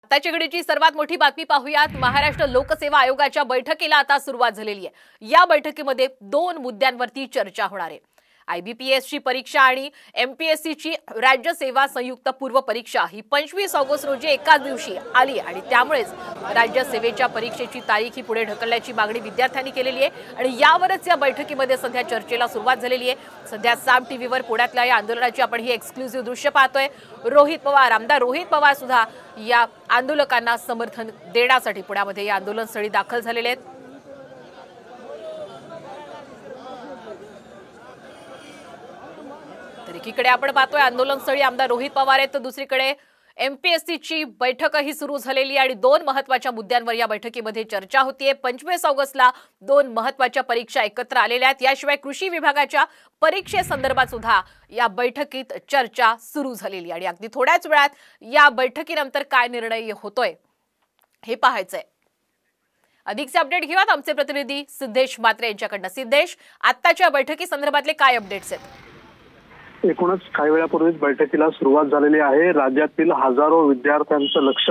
आताच्या घडीची सर्वात मोठी बातमी पाहूयात। महाराष्ट्र लोकसेवा आयोगाच्या बैठकीला आता सुरुवात झालेली आहे। या बैठकीमध्ये 2 मुद्द्यांवरती चर्चा होणार आहे। IBPS ची परीक्षा आणि MPSC ची राज्य सेवा संयुक्त पूर्व परीक्षा ही 25 ऑगस्ट रोजी एकाच दिवशी आली आणि त्यामुळेच राज्य सेवेच्या परीक्षेची तारीख ही पुढे ढकलण्याची मागणी विद्यार्थ्यांनी केलेली आहे आणि यावरच या बैठकीमध्ये सध्या चर्चेला सुरुवात झालेली आहे। सध्या साम टीव्हीवर पुण्यातल्या या आंदोलनाची आपण ही एक्सक्लुसिव्ह दृश्य पाहतोय। आमदार रोहित पवार सुद्धा या आंदोलकांना समर्थन देण्यासाठी पुण्यामध्ये या आंदोलनस्थळी दाखल झालेले आहेत। तर एकीकडे आपण पाहतोय आंदोलनस्थळी आमदार रोहित पवार आहेत, तर दुसरीकडे MPSC ची बैठकही सुरू झालेली आणि 2 महत्त्वाच्या मुद्द्यांवर या बैठकीमध्ये चर्चा होतीये। 25 ऑगस्टला 2 महत्त्वाच्या परीक्षा एकत्र आलेल्या आहेत। याशिवाय कृषी विभागाच्या परीक्षेसंदर्भात सुद्धा या बैठकीत चर्चा सुरू झालेली आणि अगदी थोड्याच वेळात या बैठकीनंतर काय निर्णय होतोय हे पाहायचंय। अधिकचे अपडेट घेऊयात आमचे प्रतिनिधी सिद्धेश मात्रे यांच्याकडनं। सिद्धेश, आत्ताच्या बैठकी संदर्भातले काय अपडेट्स आहेत? एकूणच काही वेळापूर्वीच बैठकीला सुरुवात झालेली आहे। राज्यातील हजारो विद्यार्थ्यांचं लक्ष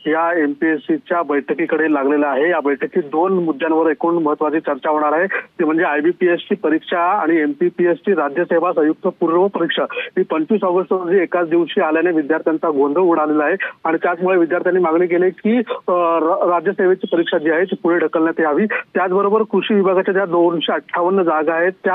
या MPSCच्या बैठकीकडे लागलेलं आहे। या बैठकीत 2 मुद्द्यांवर एकूण महत्त्वाची चर्चा होणार आहे, ती म्हणजे IBPS ची परीक्षा आणि MPPS ची राज्य सेवा संयुक्त पूर्व परीक्षा ही 25 ऑगस्ट रोजी एकाच दिवशी आल्याने विद्यार्थ्यांचा गोंधळ उडालेला आहे आणि त्याचमुळे विद्यार्थ्यांनी मागणी केली की राज्य सेवेची परीक्षा जी आहे ती पुढे ढकलण्यात यावी। त्याचबरोबर कृषी विभागाच्या ज्या 258 जागा आहेत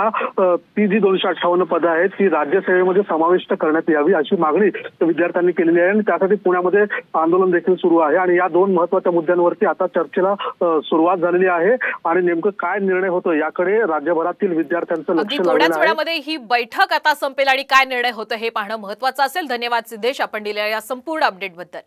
ती जी 258 पदं आहेत ती राज्य सेवेमध्ये समाविष्ट करण्यात यावी अशी मागणी विद्यार्थ्यांनी केलेली आहे आणि त्यासाठी पुण्यामध्ये आंदोलन देखील सुरू आहे आणि या 2 महत्त्वाच्या मुद्द्यांवरती आता चर्चेला सुरुवात झालेली आहे आणि नेमकं काय निर्णय होतो याकडे राज्यभरातील विद्यार्थ्यांचं लक्ष लागलेलं आहे। थोड्याच वेळामध्ये ही बैठक आता संपेल आणि काय निर्णय होतो हे पाहणं महत्त्वाचं असेल। धन्यवाद सिद्धेश, आपण दिलेल्या या संपूर्ण अपडेटबद्दल।